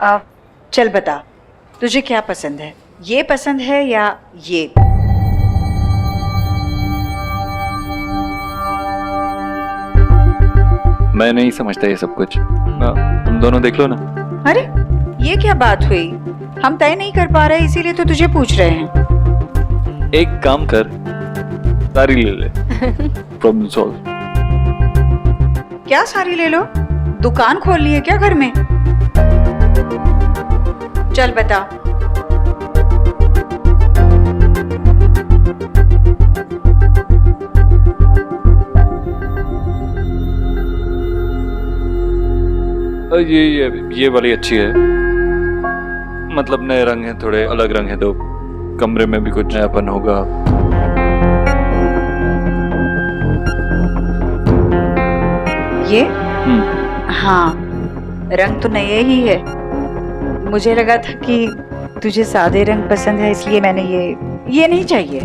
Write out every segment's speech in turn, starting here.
अब चल बता, तुझे क्या पसंद है? ये पसंद है या ये? मैं नहीं समझता ये सब कुछ। तुम दोनों देख लो ना। अरे ये क्या बात हुई? हम तय नहीं कर पा रहे इसीलिए तो तुझे पूछ रहे हैं। एक काम कर, सारी ले ले। Problem solve. क्या सारी ले लो? दुकान खोल ली है क्या घर में? चल बता। ये वाली अच्छी है। मतलब नए रंग हैं, थोड़े अलग रंग हैं, तो कमरे में भी कुछ नयापन होगा। ये? हाँ, रंग तो नए ही है। मुझे लगा था कि तुझे सादे रंग पसंद है, इसलिए मैंने ये नहीं चाहिए,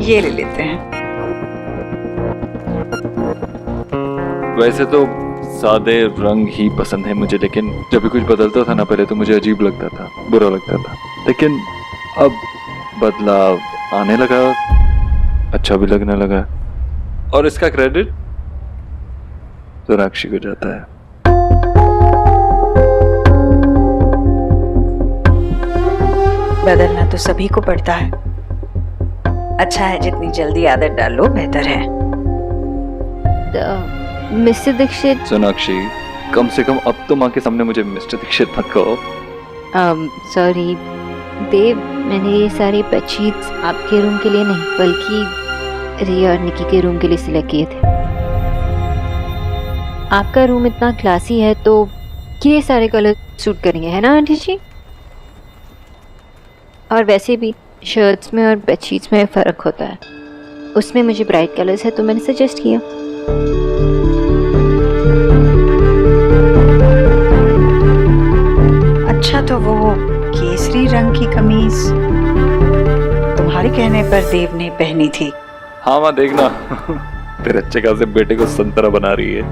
ये ले लेते हैं। वैसे तो सादे रंग ही पसंद है मुझे, लेकिन जब भी कुछ बदलता था ना पहले तो मुझे अजीब लगता था, बुरा लगता था, लेकिन अब बदलाव आने लगा, अच्छा भी लगने लगा। और इसका क्रेडिट सोनाक्षी को जाता है। बदलना तो सभी को पड़ता है। अच्छा है जितनी जल्दी आदत डाल लो बेहतर है। मिस्टर दीक्षित। सोनाक्षी, कम से कम अब तो माँ के सामने मुझे मिस्टर दीक्षित मत कहो। सॉरी देव, मैंने ये सारी बेडशीट्स आपके रूम के लिए नहीं बल्कि रिया और निकी के रूम के लिए सिलेक्ट किए थे। आपका रूम इतना क्लासी है तो ये सारे कलर सूट करेंगे, है ना आंटी जी? और वैसे भी शर्ट्स में और बेडशीट्स में फ़र्क होता है, उसमें मुझे ब्राइट कलर्स है तो मैंने सजेस्ट किया। अच्छा तो वो केसरी रंग की कमीज तुम्हारे कहने पर देव ने पहनी थी। हाँ माँ देखना तेरे अच्छे खासे बेटे को संतरा बना रही है।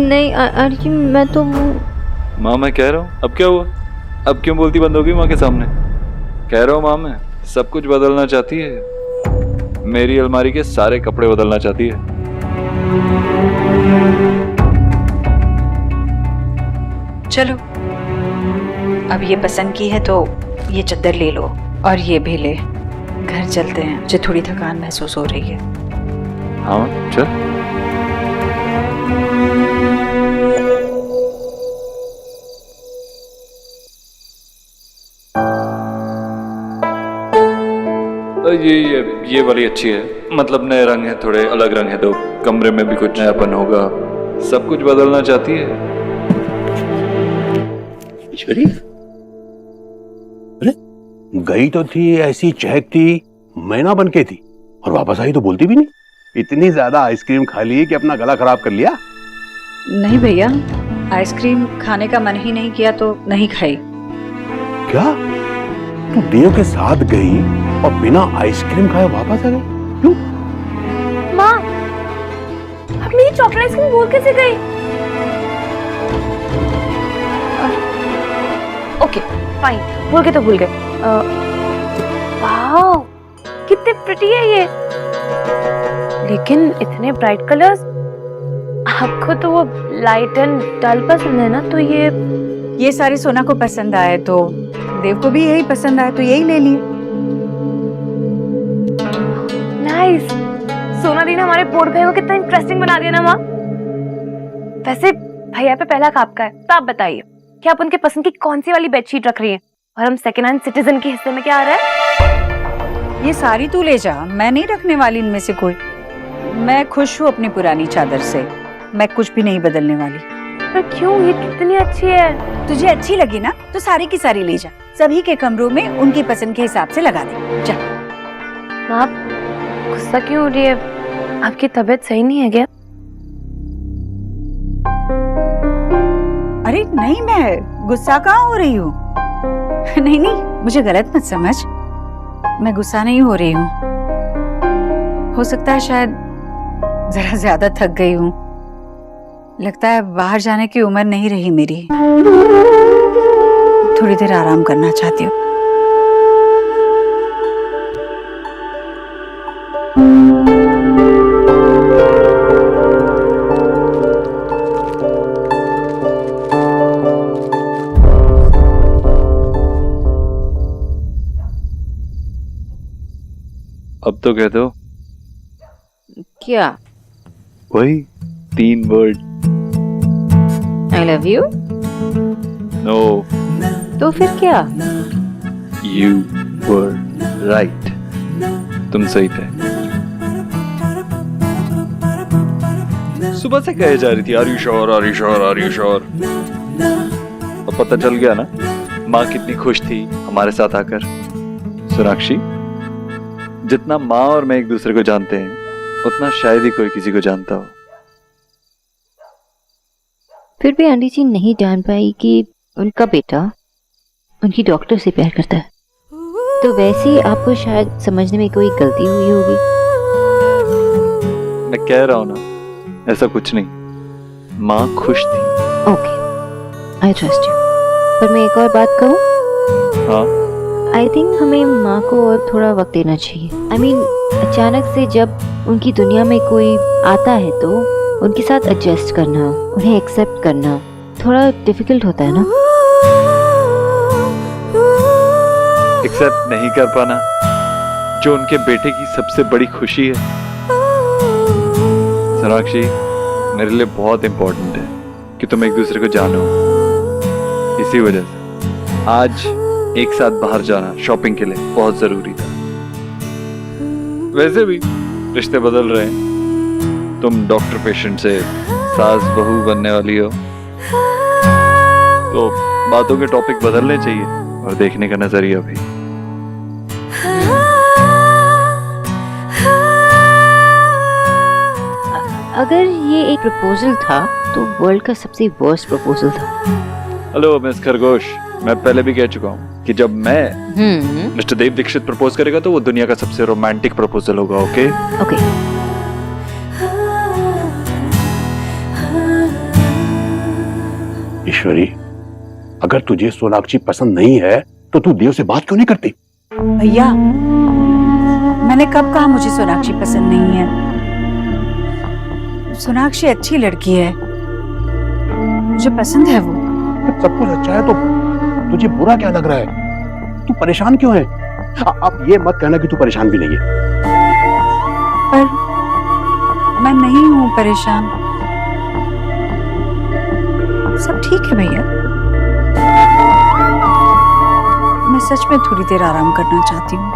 नहीं आंटी मैं तो माँ मैं कह रहा हूँ, अब क्या हुआ? अब क्यों बोलती बंद होगी माँ के सामने? कह रहा हूँ माँ मैं सब कुछ बदलना चाहती है, मेरी अलमारी के सारे कपड़े बदलना चाहती है। चलो अब ये पसंद की है तो ये चद्दर ले लो और ये भी ले, घर चलते हैं, मुझे थोड़ी थकान महसूस हो रही है। हाँ चल। ये वाली अच्छी है। मतलब नए रंग हैं, थोड़े अलग रंग हैं, तो कमरे में भी कुछ नयापन होगा। सब कुछ बदलना चाहती है। ईश्वरी, अरे गई तो थी ऐसी चहकती मैना बन के थी और वापस आई तो बोलती भी नहीं। इतनी ज्यादा आइसक्रीम खा ली कि अपना गला खराब कर लिया? नहीं भैया, आइसक्रीम खाने का मन ही नहीं किया तो नहीं खाई। क्या तू देव के साथ गई और बिना आइसक्रीम खाए वापस आ गई? क्यों? माँ, अब मेरी चॉकलेट आइसक्रीम भूल कैसे गई? ओके फाइन, भूल के तो भूल गए। वाओ कितने प्रिटी है ये, लेकिन इतने ब्राइट कलर्स। आपको तो वो लाइट एंड डल पसंद है ना, तो ये सारे सोना को पसंद आए तो देव को भी यही पसंद आए तो यही ले लिए। नाइस। सोना दी ने हमारे बोर्ड भाई को कितना इंटरेस्टिंग बना दिया ना माँ। वैसे भैया पे पहला हक आपका है, तो आप बताइए कि आप उनके पसंद की कौन सी वाली बेडशीट रख रही हैं और हम सेकेंड हैंड सिटीजन के हिस्से में क्या आ रहा है? ये सारी तू ले जा, मैं नहीं रखने वाली इनमें से कोई। मैं खुश हूँ अपनी पुरानी चादर से, मैं कुछ भी नहीं बदलने वाली। पर क्यों, ये कितनी अच्छी है। तुझे अच्छी लगी ना तो सारी की सारी ले जा, सभी के कमरों में उनकी पसंद के हिसाब से लगा दे जा। आप गुस्सा क्यों हो रही है? आपकी तबीयत सही नहीं है क्या? अरे नहीं, मैं गुस्सा कहाँ हो रही हूँ। नहीं नहीं, मुझे गलत मत समझ, मैं गुस्सा नहीं हो रही हूँ। हो सकता है शायद जरा ज्यादा थक गई हूँ। लगता है बाहर जाने की उम्र नहीं रही मेरी। थोड़ी देर आराम करना चाहती हूँ। अब तो कह दो। क्या? वही 3 word. I love you. No, तो फिर क्या? You were right. तुम सही थे। सुबह से कहे जा रही थी are you sure, are you sure, are you sure. अब पता चल गया ना माँ कितनी खुश थी हमारे साथ आकर। सोनाक्षी, जितना माँ और मैं एक दूसरे को जानते हैं उतना शायद ही कोई किसी को जानता हो। फिर भी आंटी जी नहीं जान पाई कि उनका बेटा उनकी डॉक्टर से प्यार करता है, तो वैसे ही आपको शायद समझने में कोई गलती हुई होगी। मैं कह रहा हूं ना, ऐसा कुछ नहीं। माँ खुश थी। Okay, I trust you. पर मैं एक और बात कहूँ? हाँ, आई थिंक हमें माँ को और थोड़ा वक्त देना चाहिए। आई मीन, अचानक से जब उनकी दुनिया में कोई आता है तो उनके साथ एडजस्ट करना, उन्हें एक्सेप्ट करना थोड़ा डिफिकल्ट होता है ना। एक्सेप्ट नहीं कर पाना जो उनके बेटे की सबसे बड़ी खुशी है। सोनाक्षी, मेरे लिए बहुत इंपॉर्टेंट है कि तुम एक दूसरे को जानो। इसी वजह से आज एक साथ बाहर जाना शॉपिंग के लिए बहुत जरूरी था। वैसे भी रिश्ते बदल रहे हैं। तुम डॉक्टर पेशेंट से सास बहू बनने वाली हो, तो बातों के टॉपिक बदलने चाहिए और देखने का नजरिया भी। अगर ये एक प्रपोजल था तो वर्ल्ड का सबसे वर्स्ट प्रपोजल था। हेलो मिस खरगोश, मैं पहले भी कह चुका हूँ कि जब मैं मिस्टर देव दीक्षित प्रपोज करेगा तो वो दुनिया का सबसे रोमांटिक प्रपोजल होगा। Okay okay. ईश्वरी, अगर तुझे सोनाक्षी पसंद नहीं है तो तू देव से बात क्यों नहीं करती? भैया, मैंने कब कहा मुझे सोनाक्षी पसंद नहीं है? सोनाक्षी अच्छी लड़की है, मुझे पसंद है वो। सब कुछ अच्छा है तो तुझे बुरा क्या लग रहा है? तू परेशान क्यों है? अब ये मत कहना कि तू परेशान भी नहीं है। पर मैं नहीं हूँ परेशान, सब ठीक है भैया। मैं सच में थोड़ी देर आराम करना चाहती हूँ।